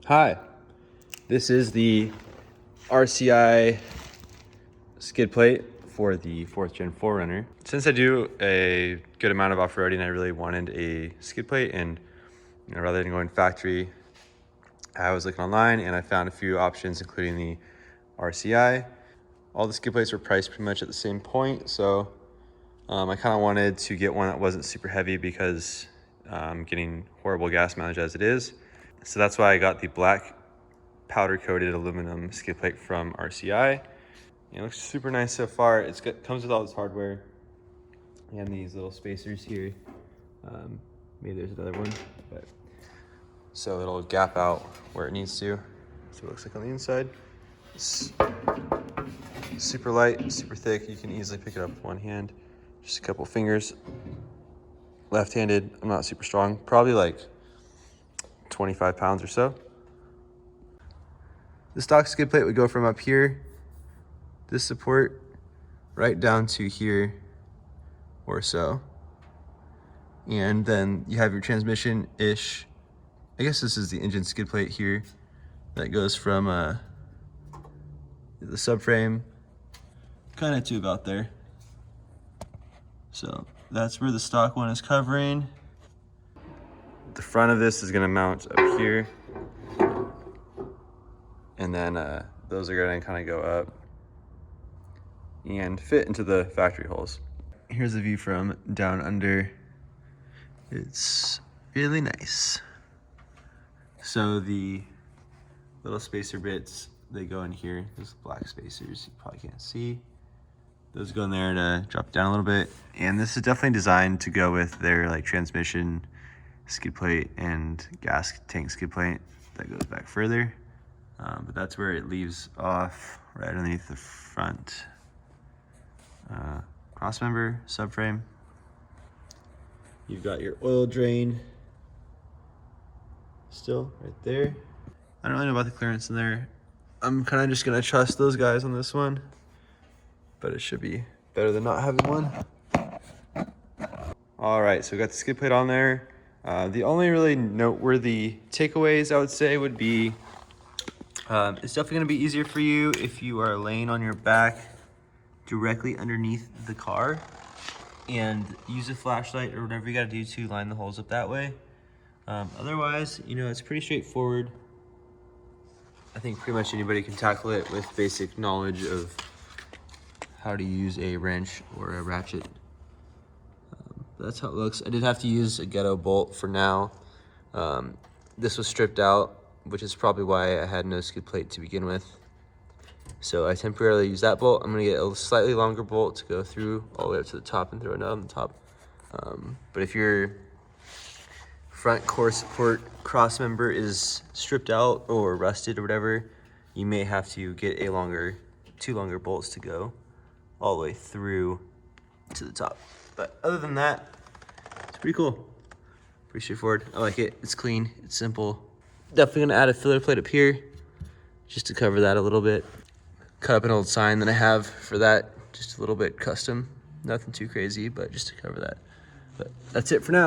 Hi, this is the RCI skid plate for the 4th gen 4runner. Since I do a good amount of off-roading, I really wanted a skid plate, and rather than going factory, I was looking online and I found a few options, including the RCI. All the skid plates were priced pretty much at the same point, so I kind of wanted to get one that wasn't super heavy because I'm getting horrible gas mileage as it is. So that's why I got the black powder-coated aluminum skid plate from RCI. It looks super nice so far. Comes with all this hardware and these little spacers here. Maybe there's another one, but so it'll gap out where it needs to. So it looks like on the inside. It's super light, super thick. You can easily pick it up with one hand, just a couple fingers. Left-handed, I'm not super strong, probably like 25 pounds or so. The stock skid plate would go from up here, this support, right down to here or so. And then you have your transmission-ish. I guess this is the engine skid plate here that goes from the subframe kind of to about there. So that's where the stock one is covering. The front of this is going to mount up here, and then those are going to kind of go up and fit into the factory holes. Here's a view from down under. It's really nice. So the little spacer bits, they go in here. Those black spacers you probably can't see. Those go in there to drop down a little bit. And this is definitely designed to go with their like transmission skid plate and gas tank skid plate that goes back further. But that's where it leaves off, right underneath the front crossmember subframe. You've got your oil drain still right there. I don't really know about the clearance in there. I'm kind of just gonna trust those guys on this one, but it should be better than not having one. All right, so we got the skid plate on there. The only really noteworthy takeaways I would say would be, it's definitely gonna be easier for you if you are laying on your back directly underneath the car and use a flashlight or whatever you gotta do to line the holes up that way. Otherwise, it's pretty straightforward. I think pretty much anybody can tackle it with basic knowledge of how to use a wrench or a ratchet. That's how it looks. I did have to use a ghetto bolt for now. This was stripped out, which is probably why I had no skid plate to begin with. So I temporarily used that bolt. I'm gonna get a slightly longer bolt to go through all the way up to the top and throw it on the top. But if your front core support cross member is stripped out or rusted or whatever, you may have to get two longer bolts to go all the way through to the top. But other than that, it's pretty cool. Pretty straightforward. I like it. It's clean. It's simple. Definitely gonna add a filler plate up here just to cover that a little bit. Cut up an old sign that I have for that, just a little bit custom. Nothing too crazy, but just to cover that. But that's it for now.